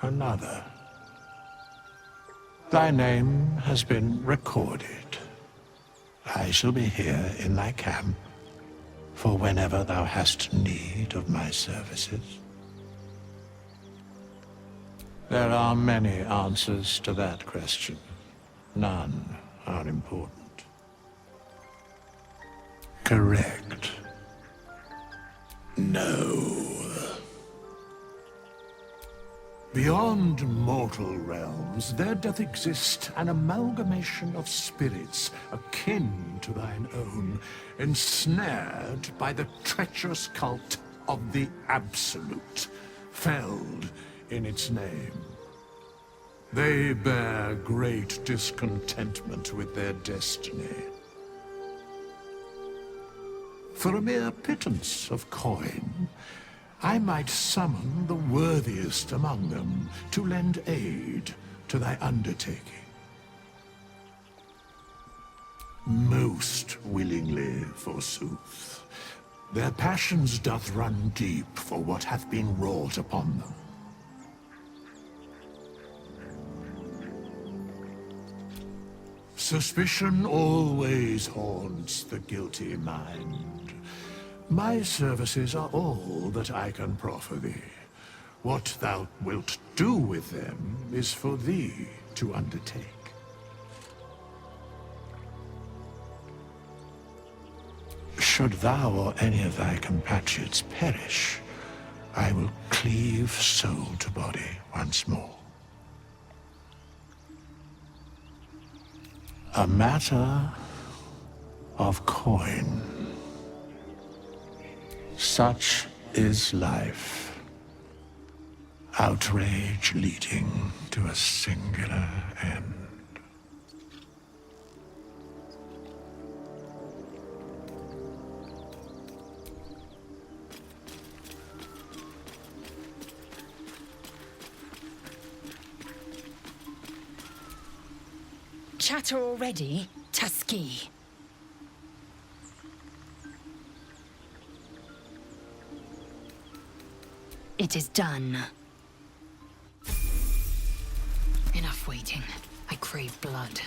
Another. Thy name has been recorded. I shall be here in thy camp for whenever thou hast need of my services. There are many answers to that question. None are important. Correct. No. Beyond mortal realms, there doth exist an amalgamation of spirits akin to thine own, ensnared by the treacherous cult of the Absolute, felled in its name. They bear great discontentment with their destiny. For a mere pittance of coin, I might summon the worthiest among them to lend aid to thy undertaking. Most willingly, forsooth. Their passions doth run deep for what hath been wrought upon them. Suspicion always haunts the guilty mind. My services are all that I can proffer thee. What thou wilt do with them is for thee to undertake. Should thou or any of thy compatriots perish, I will cleave soul to body once more. A matter of coin. Such is life. Outrage leading to a singular end. Chatter already, Tusky? It is done. Enough waiting. I crave blood.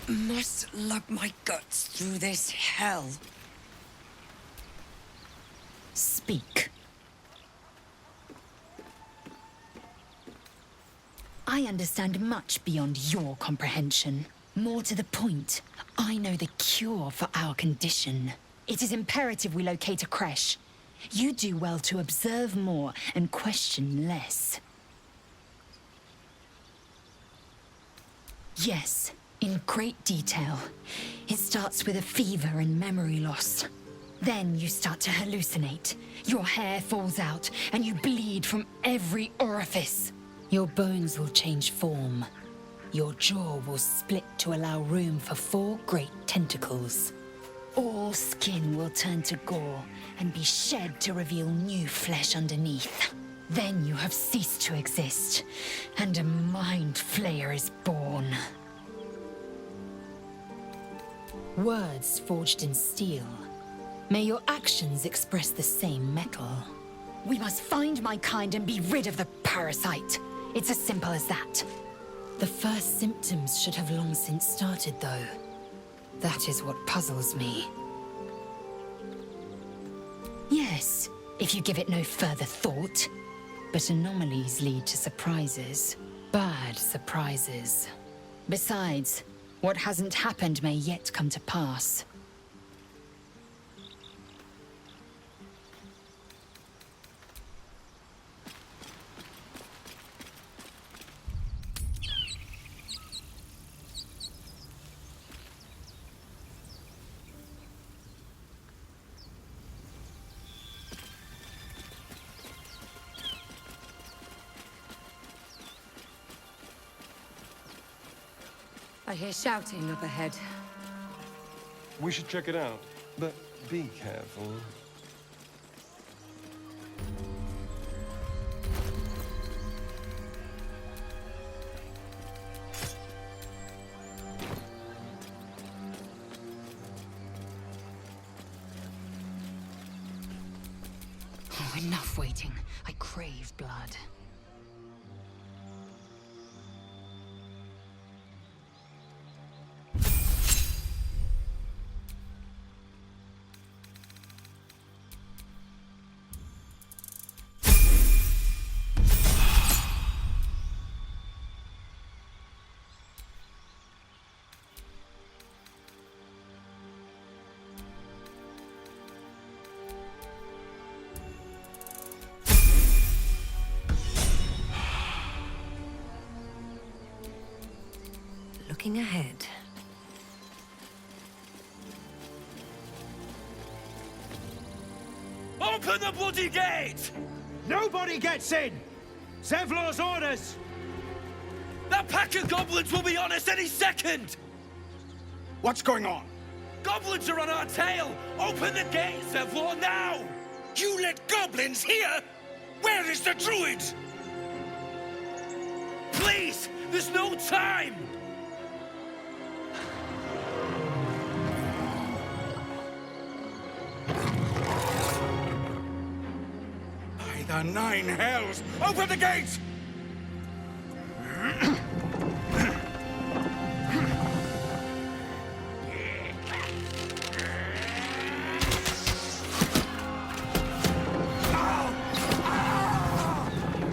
must lug my guts through this hell. Speak. I understand much beyond your comprehension. More to the point, I know the cure for our condition. It is imperative we locate a creche. You do well to observe more and question less. Yes, in great detail. It starts with a fever and memory loss. Then you start to hallucinate. Your hair falls out, and you bleed from every orifice. Your bones will change form. Your jaw will split to allow room for 4 great tentacles. All skin will turn to gore and be shed to reveal new flesh underneath. Then you have ceased to exist, and a mind flayer is born. Words forged in steel. May your actions express the same metal. We must find my kind and be rid of the parasite. It's as simple as that. The first symptoms should have long since started, though. That is what puzzles me. Yes, if you give it no further thought. But anomalies lead to surprises. Bad surprises. Besides, what hasn't happened may yet come to pass. I hear shouting up ahead. We should check it out, but be careful. Oh, enough waiting. I crave blood. Looking ahead. Open the bloody gate! Nobody gets in! Zevlor's orders! That pack of goblins will be on us any second! What's going on? Goblins are on our tail! Open the gate, Zevlor, now! You let goblins here? Where is the druid? Please! There's no time! By the 9 hells! Open the gates!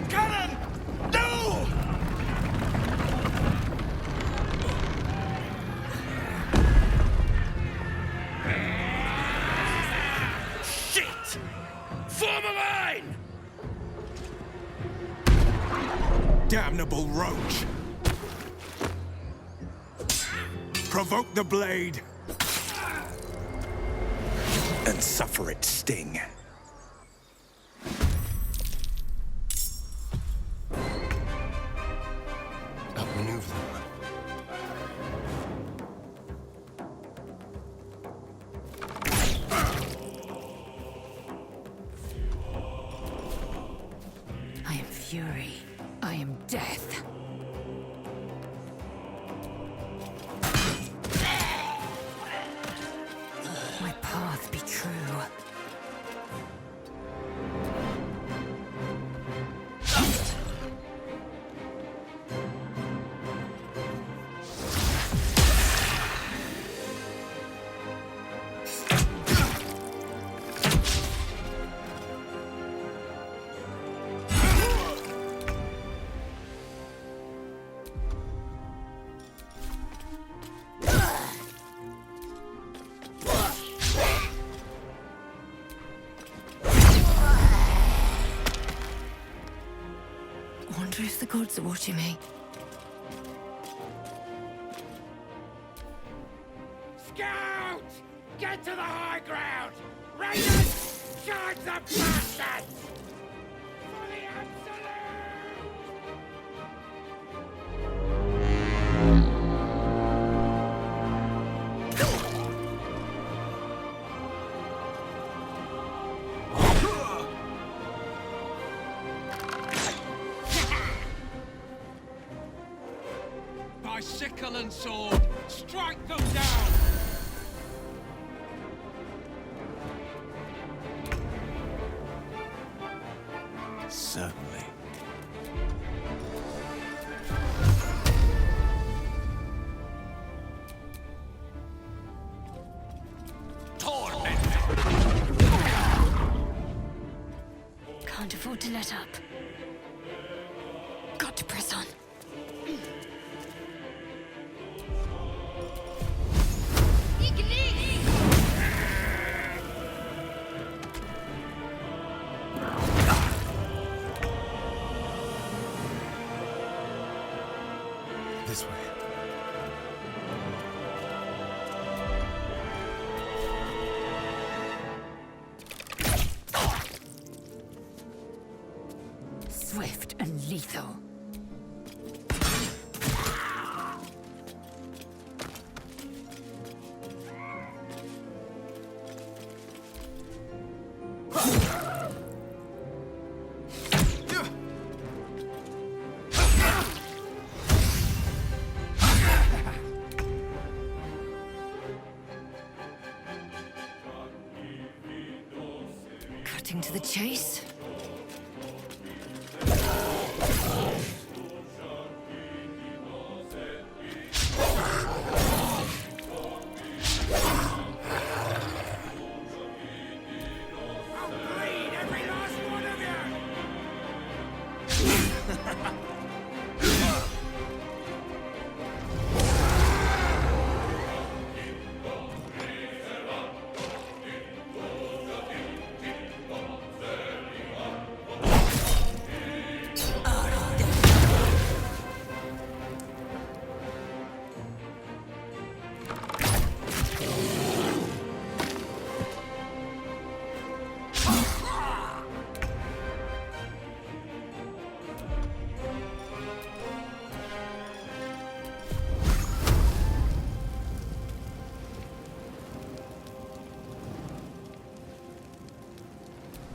Cannon! No! Shit! Form a line! Damnable roach! Provoke the blade! And suffer its sting. Outmaneuver them. I am fury. I am death. My path be true. gods are watching me. Scout! Get to the high ground! Raiders! Charge the bastards! For the absolute! By sickle and sword, strike them down! Certainly. Can't afford to let up. Got to press on. This way. Swift and lethal. Cutting to the chase? Bleed every last one of you!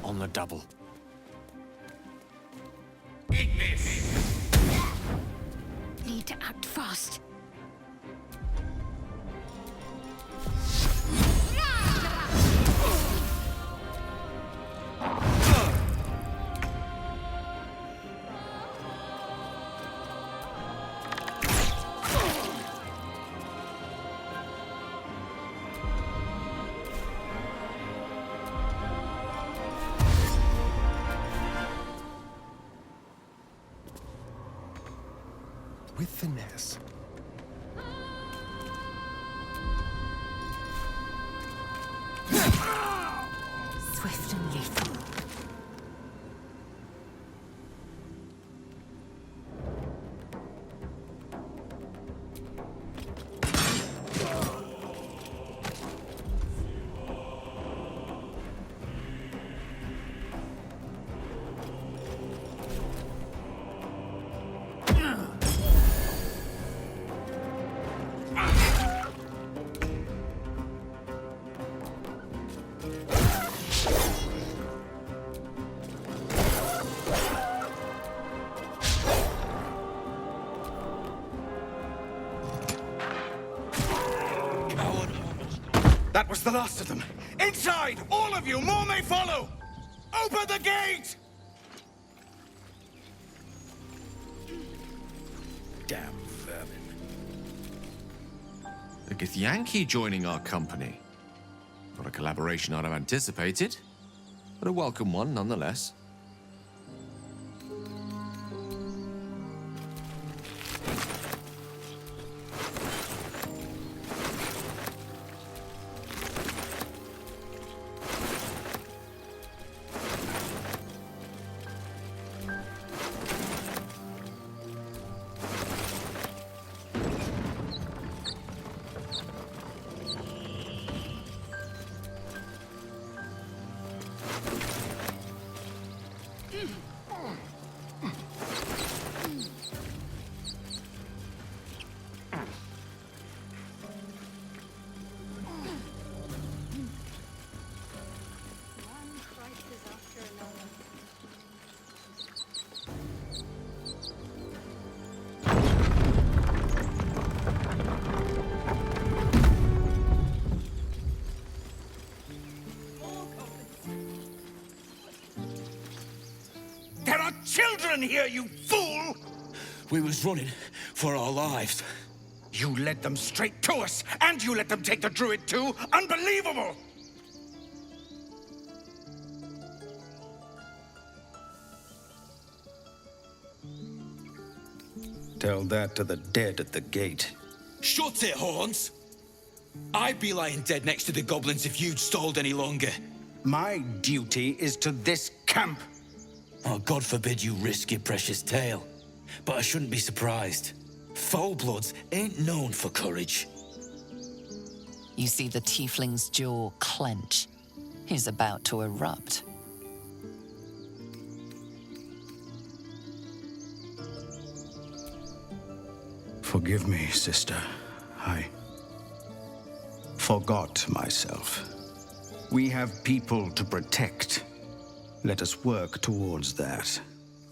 On the double. Need to act fast. With finesse. Swift and lethal. That was the last of them. Inside! All of you! More may follow! Open the gate! Damn vermin. A Githyanki joining our company. Not a collaboration I'd have anticipated, but a welcome one nonetheless. children here, you fool! We was running for our lives. You led them straight to us, and you let them take the druid too? Unbelievable! Tell that to the dead at the gate. Shut it, Horns! I'd be lying dead next to the goblins if you'd stalled any longer. My duty is to this camp. Oh, God forbid you risk your precious tail. But I shouldn't be surprised. Foul-bloods ain't known for courage. You see the tiefling's jaw clench. He's about to erupt. Forgive me, sister. I forgot myself. We have people to protect. Let us work towards that.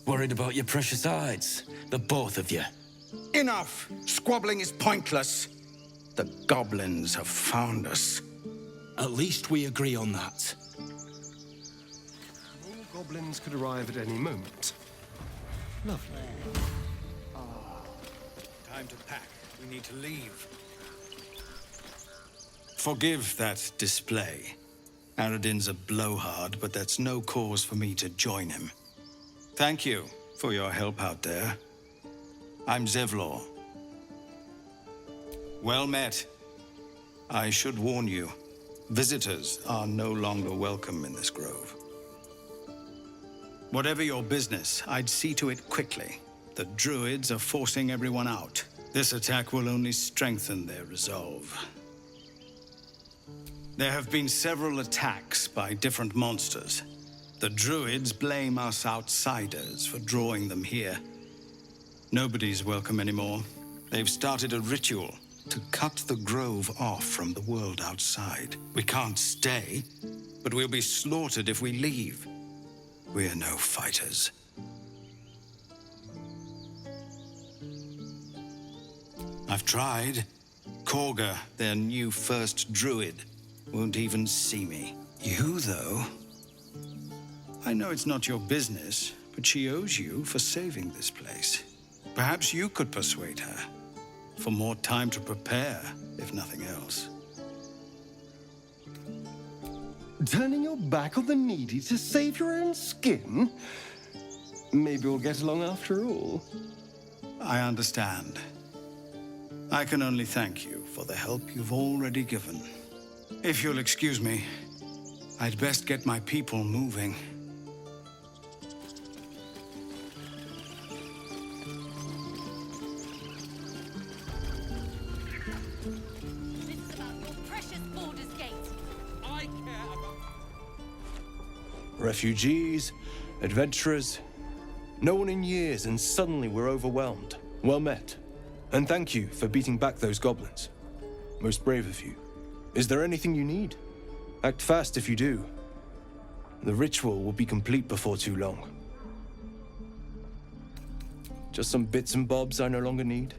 Worried about your precious hides, the both of you. Enough! Squabbling is pointless. The goblins have found us. At least we agree on that. More goblins could arrive at any moment. Lovely. Time to pack. We need to leave. Forgive that display. Aradin's a blowhard, but that's no cause for me to join him. Thank you for your help out there. I'm Zevlor. Well met. I should warn you, visitors are no longer welcome in this grove. Whatever your business, I'd see to it quickly. The druids are forcing everyone out. This attack will only strengthen their resolve. There have been several attacks by different monsters. The druids blame us outsiders for drawing them here. Nobody's welcome anymore. They've started a ritual to cut the grove off from the world outside. We can't stay, but we'll be slaughtered if we leave. We're no fighters. I've tried. Korga, their new first druid, won't even see me. You, though? I know it's not your business, but she owes you for saving this place. Perhaps you could persuade her. For more time to prepare, if nothing else. Turning your back on the needy to save your own skin? Maybe we'll get along after all. I understand. I can only thank you for the help you've already given. If you'll excuse me, I'd best get my people moving. This is about your precious Baldur's Gate. I care about... Refugees, adventurers, no one in years, and suddenly we're overwhelmed. Well met. And thank you for beating back those goblins. Most brave of you. Is there anything you need? Act fast if you do. The ritual will be complete before too long. Just some bits and bobs I no longer need?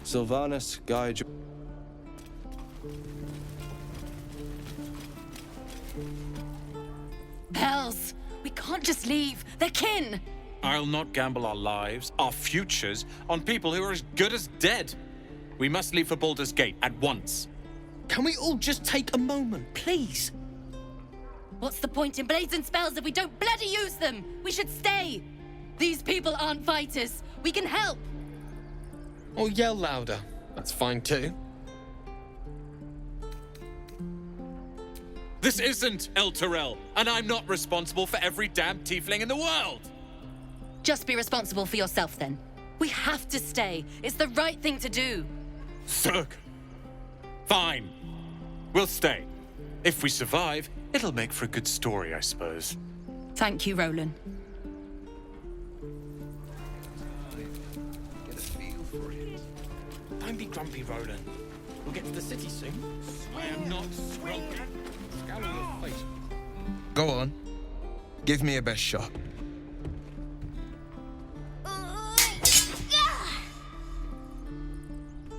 Sylvanus, Guy... Hells! We can't just leave. They're kin! I'll not gamble our lives, our futures, on people who are as good as dead. We must leave for Baldur's Gate at once. Can we all just take a moment, please? What's the point in blades and spells if we don't bloody use them? We should stay! These people aren't fighters. We can help! Or yell louder. That's fine too. This isn't El Terrell, and I'm not responsible for every damn tiefling in the world! Just be responsible for yourself then. We have to stay. It's the right thing to do. Zerg. Fine. We'll stay. If we survive, it'll make for a good story, I suppose. Thank you, Roland. Get a feel for it. Don't be grumpy, Roland. We'll get to the city soon. I am not grumpy. Scowl on your face. Go on. Give me a best shot.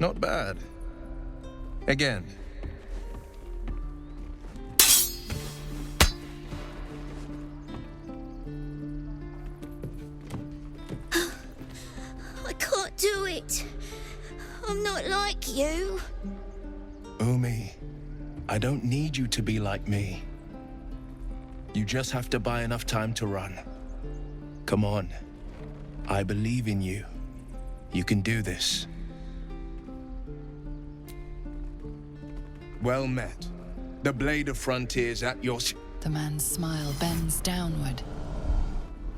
Not bad. Again. I can't do it. I'm not like you. Umi, I don't need you to be like me. You just have to buy enough time to run. Come on. I believe in you. You can do this. Well met. The Blade of Frontiers at your... The man's smile bends downward,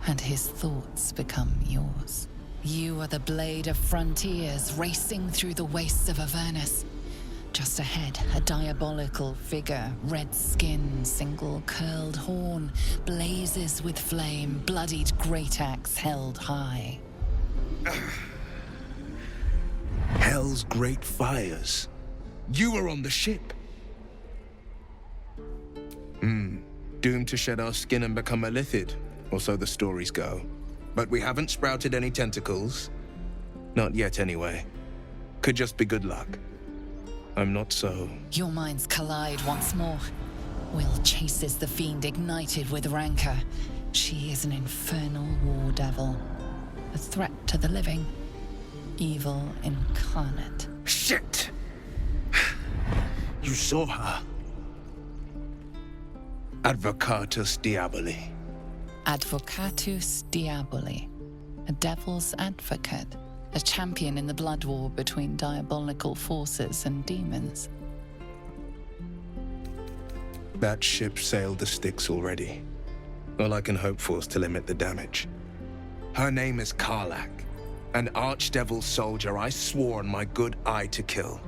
and his thoughts become yours. You are the Blade of Frontiers racing through the wastes of Avernus. Just ahead, a diabolical figure, red skin, single curled horn, blazes with flame, bloodied great axe held high. Hell's great fires. You were on the ship. Doomed to shed our skin and become a lithid, or so the stories go. But we haven't sprouted any tentacles. Not yet, anyway. Could just be good luck. I'm not so... Your minds collide once more. Will chases the fiend ignited with rancor. She is an infernal war devil. A threat to the living. Evil incarnate. Shit! You saw her. Advocatus Diaboli. Advocatus Diaboli. A devil's advocate. A champion in the blood war between diabolical forces and demons. That ship sailed the Styx already. All I can hope for is to limit the damage. Her name is Karlach, an archdevil soldier I swore on my good eye to kill.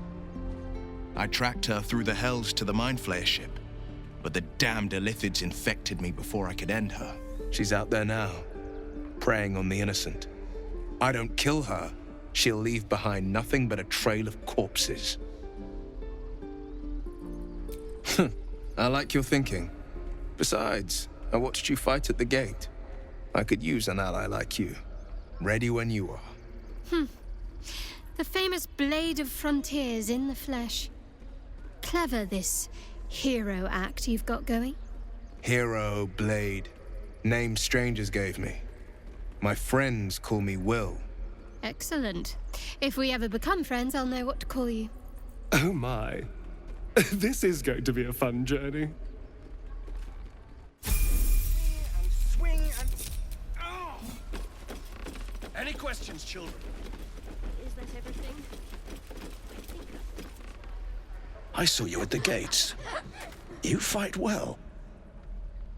I tracked her through the hells to the Mindflayer ship, but the damned Illithids infected me before I could end her. She's out there now, preying on the innocent. I don't kill her, she'll leave behind nothing but a trail of corpses. I like your thinking. Besides, I watched you fight at the gate. I could use an ally like you. Ready when you are. The famous Blade of Frontiers in the flesh. Clever, this hero act you've got going. Hero, Blade. Names strangers gave me. My friends call me Will. Excellent. If we ever become friends, I'll know what to call you. Oh my. This is going to be a fun journey. Swing and... Oh! Any questions, children? Is that everything? I saw you at the gates. You fight well.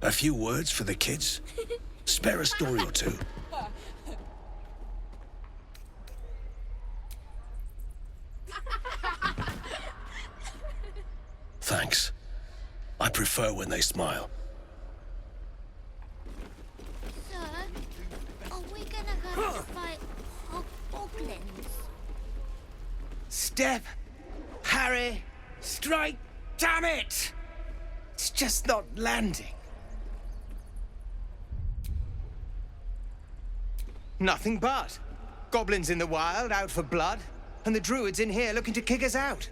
A few words for the kids? Spare a story or two. Thanks. I prefer when they smile. Sir, are we gonna have to fight hobgoblins? Step, parry, strike, damn it! It's just not landing. Nothing but. Goblins in the wild, out for blood. and the druids in here looking to kick us out.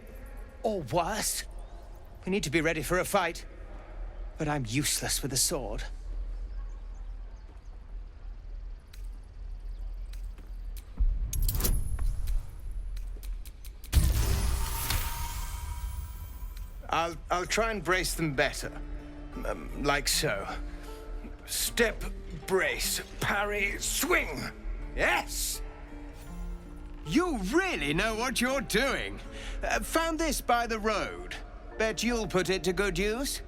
Or worse. We need to be ready for a fight. But I'm useless with a sword. I'll try and brace them better. Like so. Step, brace, parry, swing. Yes! You really know what you're doing. Found this by the road. Bet you'll put it to good use.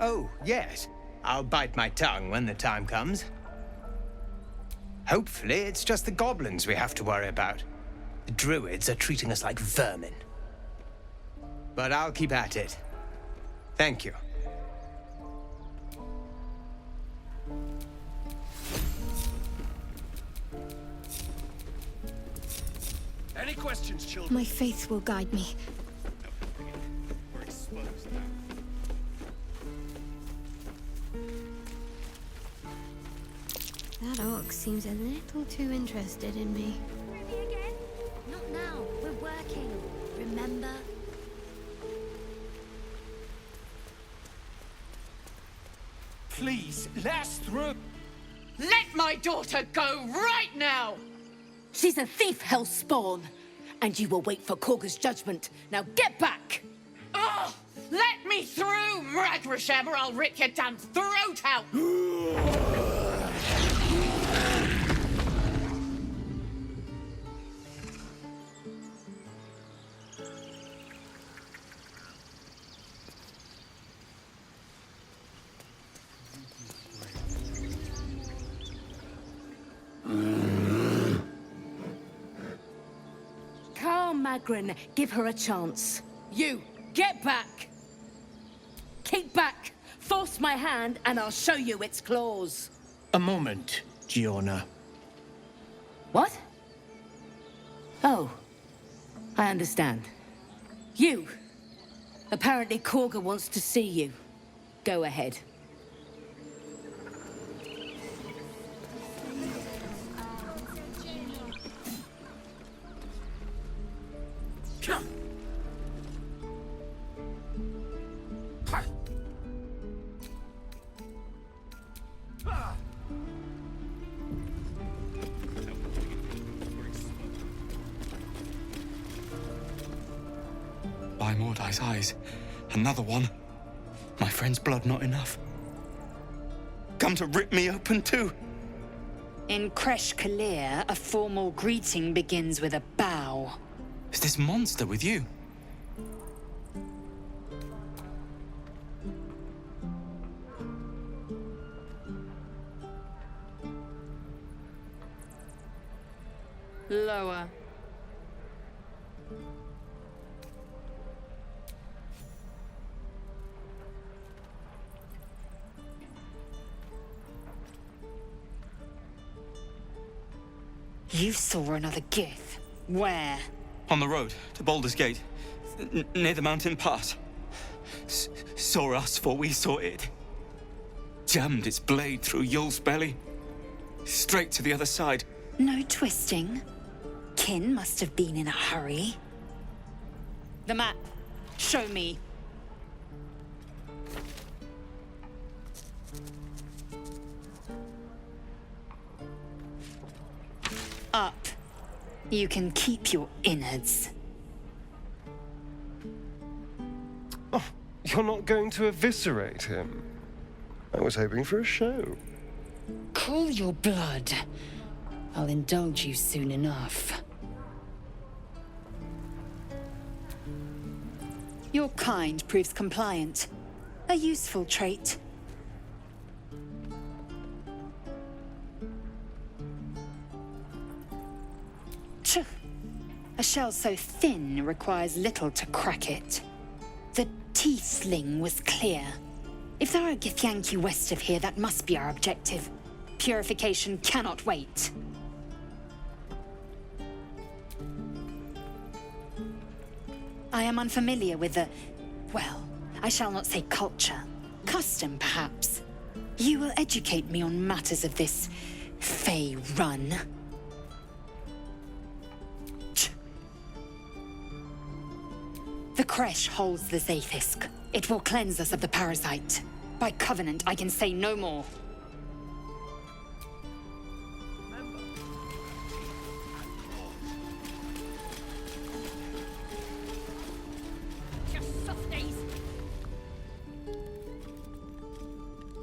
Oh, yes. I'll bite my tongue when the time comes. Hopefully, it's just the goblins we have to worry about. The druids are treating us like vermin. But I'll keep at it. Thank you. Any questions, children? My faith will guide me. We're exposed now. That orc seems a little too interested in me. Ruby again? Not now. We're working. Remember? Please, let us through. Let my daughter go right now! She's a thief, hellspawn, and you will wait for Korga's judgment. Now get back! Oh, let me through, Mragrasham, or I'll rip your damn throat out! Magrin, give her a chance. You, get back! Keep back! Force my hand and I'll show you its claws. A moment, Giona. What? Oh, I understand. You! Apparently Korga wants to see you. Go ahead. By Mordai's eyes, another one. My friend's blood not enough. Come to rip me open too. In Kresh Kalir, a formal greeting begins with a bow. Is this monster with you? Lower. You saw another Gith. Where? On the road to Baldur's Gate, near the mountain pass. Saw us before we saw it. Jammed its blade through Yul's belly. Straight to the other side. No twisting. Kin must have been in a hurry. The map. Show me. Up. You can keep your innards. Oh, you're not going to eviscerate him? I was hoping for a show. Cool your blood. I'll indulge you soon enough. Your kind proves compliant. A useful trait. Phew. A shell so thin requires little to crack it. The tiefling was clear. If there are Githyanki west of here, that must be our objective. Purification cannot wait. I am unfamiliar with the... well, I shall not say culture. Custom, perhaps. You will educate me on matters of this Fey run. The creche holds the Zephysk. It will cleanse us of the parasite. By covenant, I can say no more.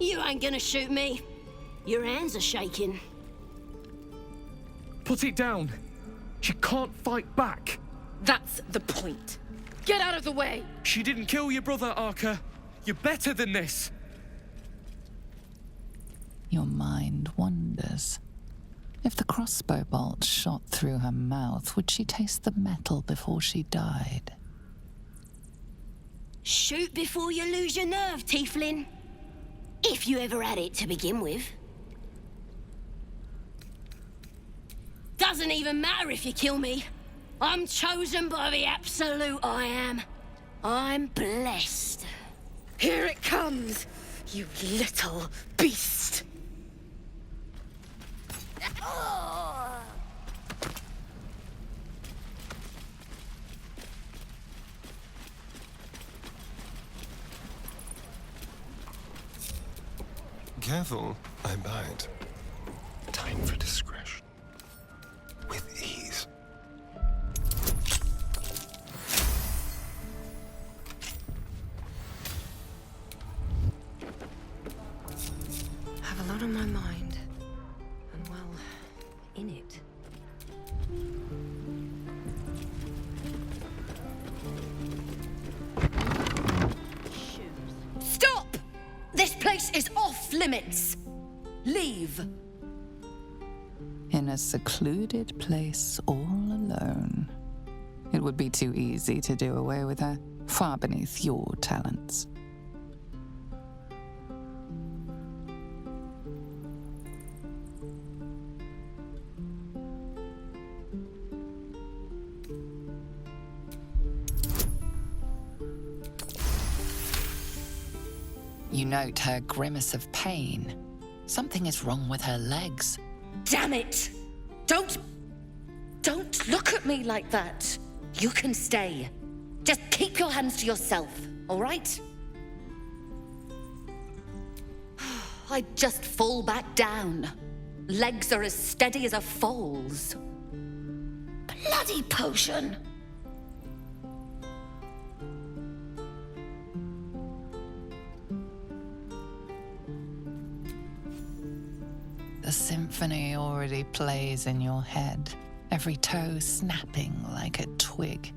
You ain't gonna shoot me. Your hands are shaking. Put it down. She can't fight back. That's the point. Get out of the way! She didn't kill your brother, Arca. You're better than this. Your mind wanders. If the crossbow bolt shot through her mouth, would she taste the metal before she died? Shoot before you lose your nerve, Tiefling. If you ever had it to begin with. Doesn't even matter if you kill me. I'm chosen by the Absolute, I am. I'm blessed. Here it comes, you little beast. Careful, I bite. Time for discretion. With ease. I have a lot on my mind. And well, in it. Stop! This place is off limits. Leave. In a secluded place all alone. It would be too easy to do away with her, far beneath your talents. You note her grimace of pain. Something is wrong with her legs. Damn it! Don't look at me like that. You can stay. Just keep your hands to yourself, all right? I'd just fall back down. Legs are as steady as a foal's. Bloody potion! The symphony already plays in your head, every toe snapping like a twig.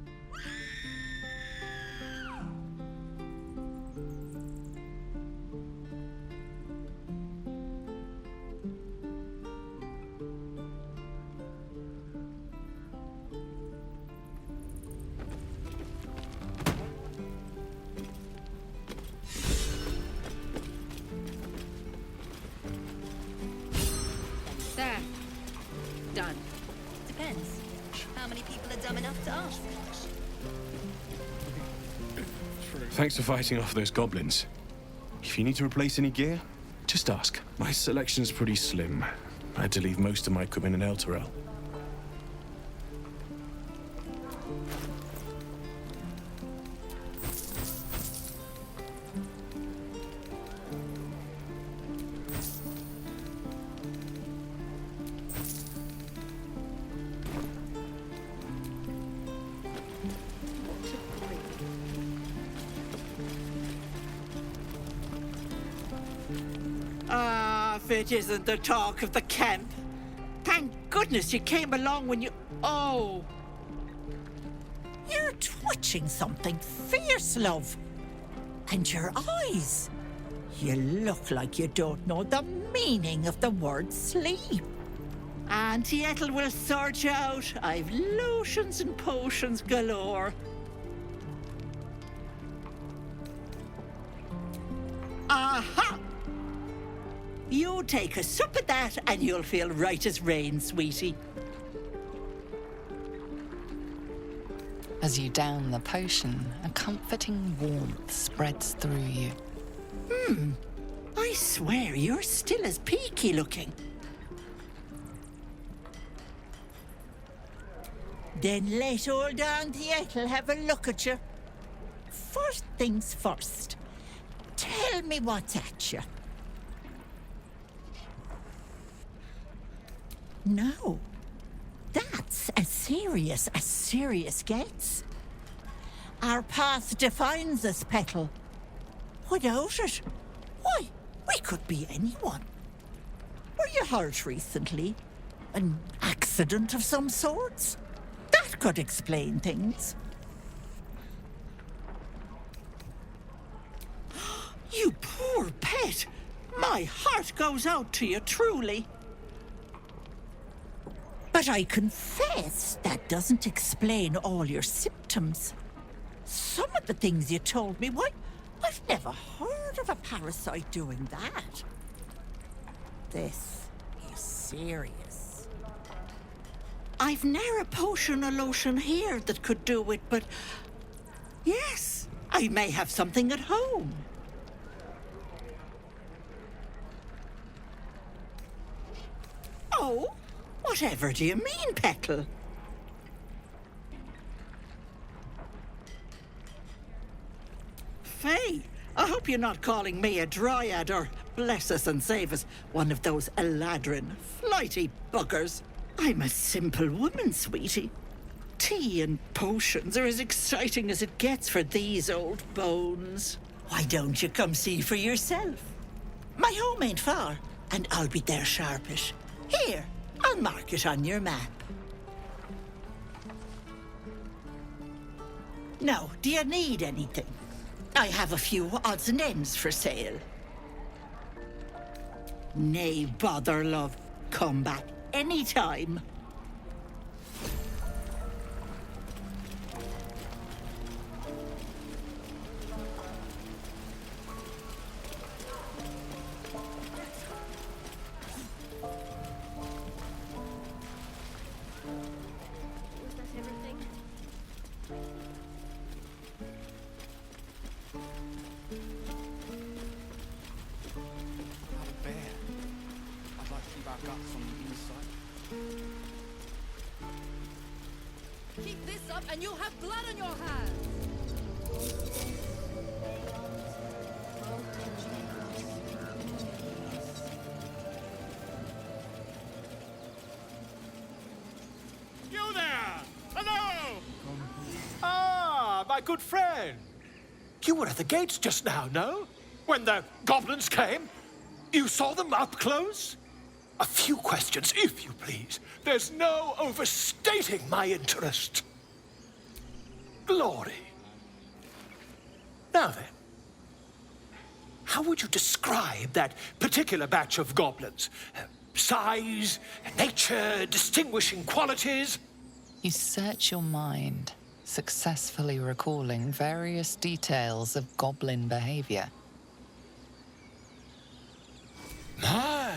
There. Done. Depends. How many people are dumb enough to ask? Thanks for fighting off those goblins. If you need to replace any gear, just ask. My selection's pretty slim. I had to leave most of my equipment in Elturel. Ah, if it isn't the talk of the camp. Thank goodness you came along when you... Oh. You're twitching something fierce, love. And your eyes. You look like you don't know the meaning of the word sleep. Auntie Ethel will sort you out. I've lotions and potions galore. Aha! You take a sup of that and you'll feel right as rain, sweetie. As you down the potion, a comforting warmth spreads through you. I swear you're still as peaky looking. Then let old Auntie Ethel have a look at you. first things first. Tell me what's at you. No. That's as serious gets. Our path defines us, Petal. Without it, why, we could be anyone. Were you hurt recently? An accident of some sorts? That could explain things. You poor pet! My heart goes out to you, truly. But I confess that doesn't explain all your symptoms. Some of the things you told me, why, I've never heard of a parasite doing that. This is serious. I've ne'er a potion or lotion here that could do it, but yes, I may have something at home. Oh, whatever do you mean, Petal? Faye, I hope you're not calling me a dryad or, bless us and save us, one of those Eladrin, flighty buggers. I'm a simple woman, sweetie. Tea and potions are as exciting as it gets for these old bones. Why don't you come see for yourself? My home ain't far, and I'll be there sharpish. Here, I'll mark it on your map. Now, do you need anything? I have a few odds and ends for sale. Nay, bother, love. Come back anytime. Keep this up and you'll have blood on your hands! You there! Hello! Ah, my good friend. You were at the gates just now, no? When the goblins came? You saw them up close? A few questions, if you please. There's no overstating my interest. Glory. Now then, how would you describe that particular batch of goblins? Size, nature, distinguishing qualities? You search your mind, successfully recalling various details of goblin behavior. My,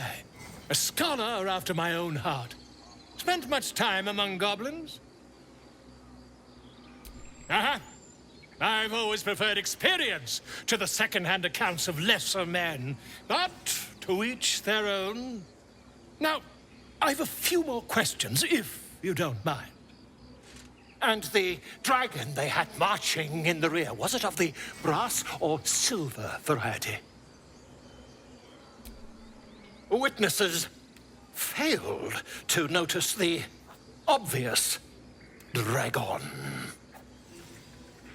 a scholar after my own heart. Spent much time among goblins? Uh-huh. I've always preferred experience to the second-hand accounts of lesser men. But to each their own. Now, I've a few more questions, if you don't mind. And the dragon they had marching in the rear, was it of the brass or silver variety? Witnesses failed to notice the obvious dragon.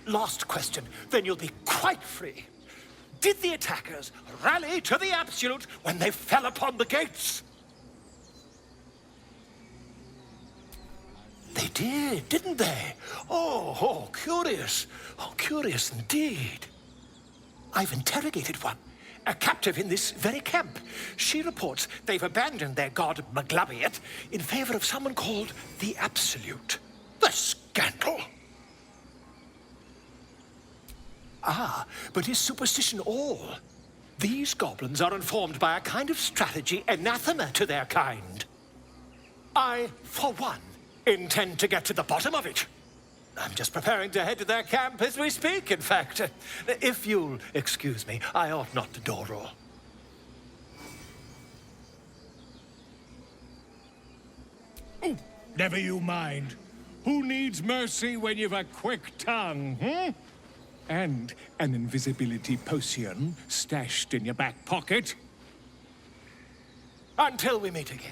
Last question, then you'll be quite free. Did the attackers rally to the absolute when they fell upon the gates? They did, didn't they? Oh, curious. Oh, curious indeed. I've interrogated one, a captive in this very camp. She reports they've abandoned their god Maglabiet in favor of someone called the Absolute. The scandal! Ah, but is superstition all? These goblins are informed by a kind of strategy anathema to their kind. I, for one, intend to get to the bottom of it. I'm just preparing to head to their camp as we speak, in fact. If you'll excuse me, I ought not to door roll. Oh, never you mind. Who needs mercy when you've a quick tongue, hmm? And an invisibility potion stashed in your back pocket. Until we meet again.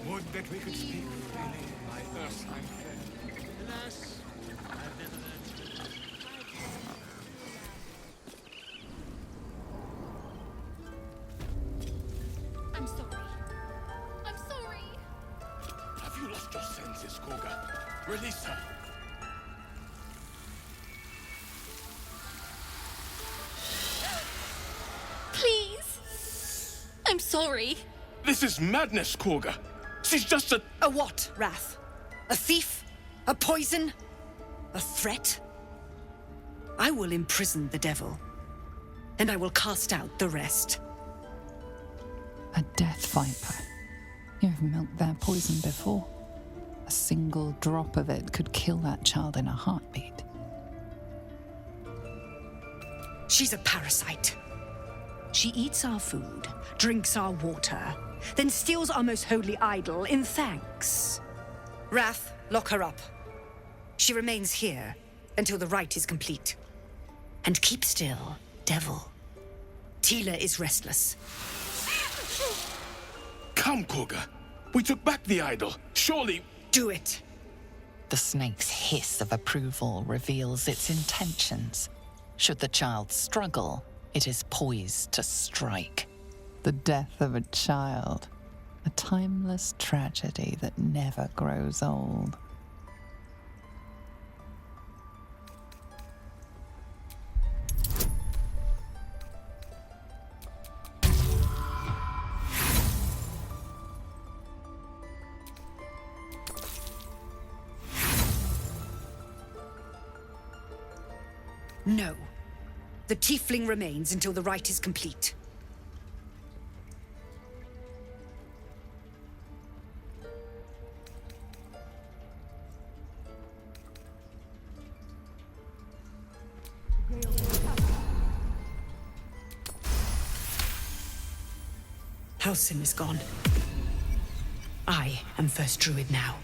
Would that we could speak freely, my Earthling friend. Alas, I've never learned. I'm sorry. I'm sorry. Have you lost your senses, Koga? Release her. Please. I'm sorry. This is madness, Koga. She's just a... A what, Wrath? A thief? A poison? A threat? I will imprison the devil, and I will cast out the rest. A death viper. You've milked their poison before. A single drop of it could kill that child in a heartbeat. She's a parasite. She eats our food, drinks our water, then steals our most holy idol in thanks. Wrath, lock her up. She remains here until the rite is complete. And keep still, devil. Tila is restless. Come, Koga. We took back the idol. Surely... Do it. The snake's hiss of approval reveals its intentions. Should the child struggle, it is poised to strike. The death of a child. A timeless tragedy that never grows old. No. The tiefling remains until the rite is complete. Halsin is gone. I am first druid now.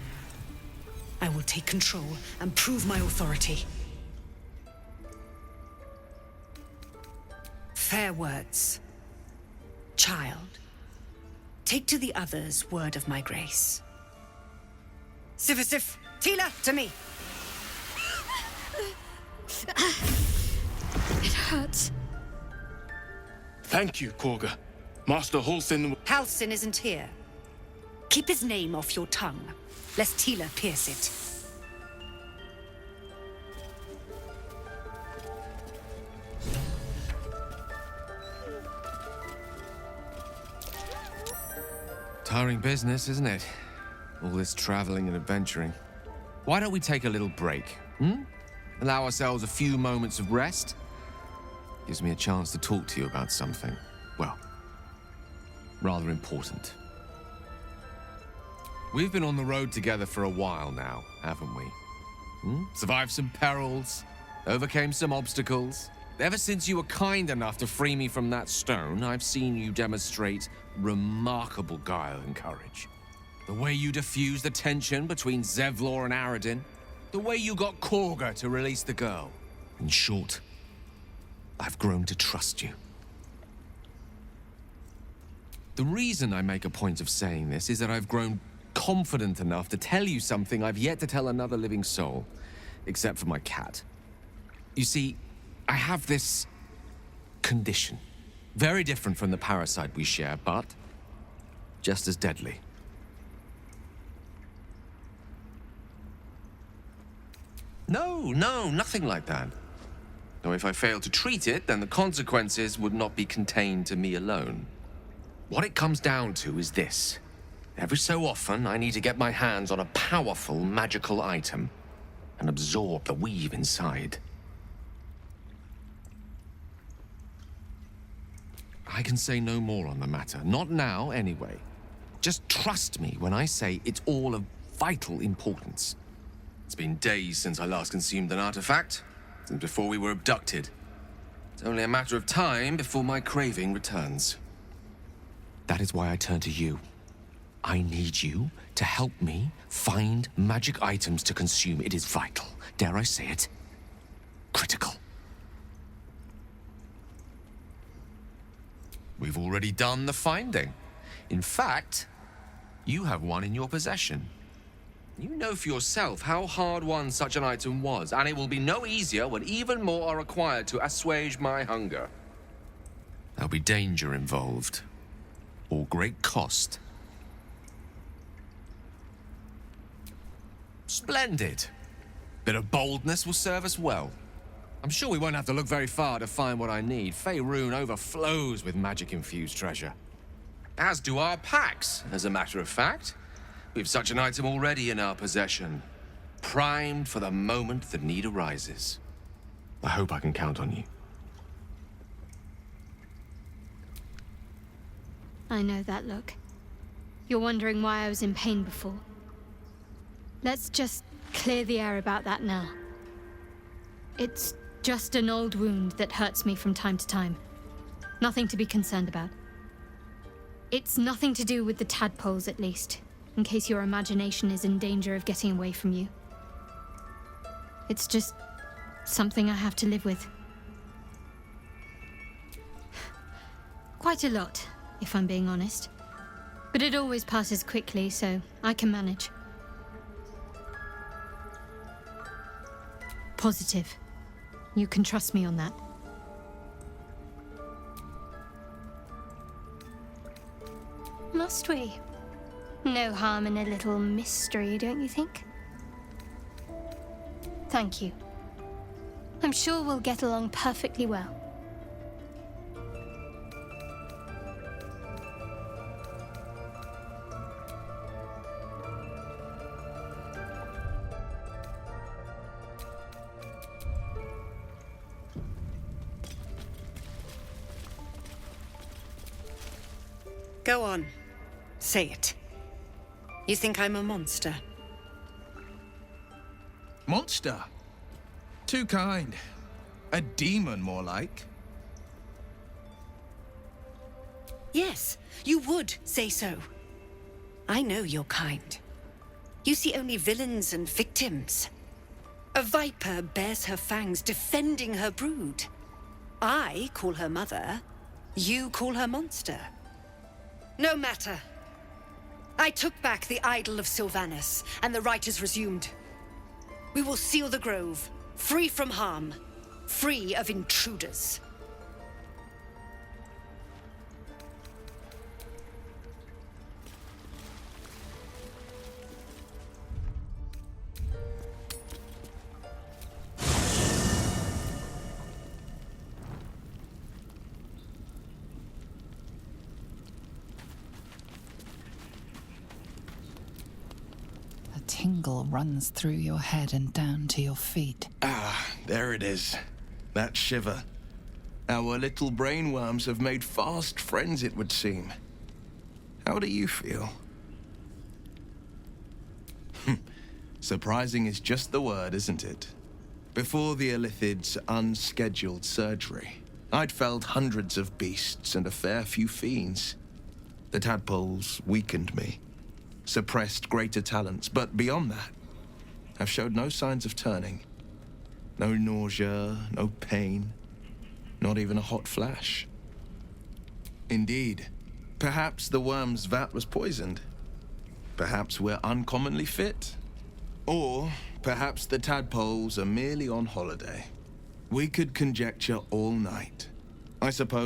I will take control and prove my authority. Fair words. Child, take to the others word of my grace. Sif, Tila, to me! It hurts. Thank you, Koga. Master Halsin... Halsin isn't here. Keep his name off your tongue, lest Tila pierce it. Tiring business, isn't it? All this traveling and adventuring. Why don't we take a little break, Allow ourselves a few moments of rest? Gives me a chance to talk to you about something, well, rather important. We've been on the road together for a while now, haven't we? Survived some perils, overcame some obstacles. Ever since you were kind enough to free me from that stone, I've seen you demonstrate remarkable guile and courage. The way you diffused the tension between Zevlor and Aradin. The way you got Korga to release the girl. In short, I've grown to trust you. The reason I make a point of saying this is that I've grown confident enough to tell you something I've yet to tell another living soul, except for my cat. You see, I have this condition. Very different from the parasite we share, but just as deadly. No, nothing like that. Now, if I fail to treat it, then the consequences would not be contained to me alone. What it comes down to is this. Every so often, I need to get my hands on a powerful magical item and absorb the weave inside. I can say no more on the matter. Not now, anyway. Just trust me when I say it's all of vital importance. It's been days since I last consumed an artifact, since before we were abducted. It's only a matter of time before my craving returns. That is why I turn to you. I need you to help me find magic items to consume. It is vital. Dare I say it? Critical. We've already done the finding. In fact, you have one in your possession. You know for yourself how hard won such an item was, and it will be no easier when even more are required to assuage my hunger. There'll be danger involved, or great cost. Splendid. Bit of boldness will serve us well. I'm sure we won't have to look very far to find what I need. Faerun overflows with magic-infused treasure. As do our packs, as a matter of fact. We've such an item already in our possession, primed for the moment the need arises. I hope I can count on you. I know that look. You're wondering why I was in pain before. Let's just clear the air about that now. It's just an old wound that hurts me from time to time. Nothing to be concerned about. It's nothing to do with the tadpoles, at least, in case your imagination is in danger of getting away from you. It's just something I have to live with. Quite a lot, if I'm being honest. But it always passes quickly, so I can manage. Positive. You can trust me on that. Must we? No harm in a little mystery, don't you think? Thank you. I'm sure we'll get along perfectly well. Go on. Say it. You think I'm a monster? Monster? Too kind. A demon, more like. Yes, you would say so. I know your kind. You see only villains and victims. A viper bears her fangs defending her brood. I call her mother. You call her monster. No matter. I took back the idol of Sylvanas, and the rite is resumed. We will seal the grove, free from harm, free of intruders. Tingle runs through your head and down to your feet. Ah, there it is. That shiver. Our little brainworms have made fast friends, it would seem. How do you feel? Surprising is just the word, isn't it? Before the Illithid's unscheduled surgery, I'd felled hundreds of beasts and a fair few fiends. The tadpoles weakened me, suppressed greater talents, but beyond that, have showed no signs of turning. No nausea, no pain, not even a hot flash. Indeed, perhaps the worm's vat was poisoned. Perhaps we're uncommonly fit. Or perhaps the tadpoles are merely on holiday. We could conjecture all night. I suppose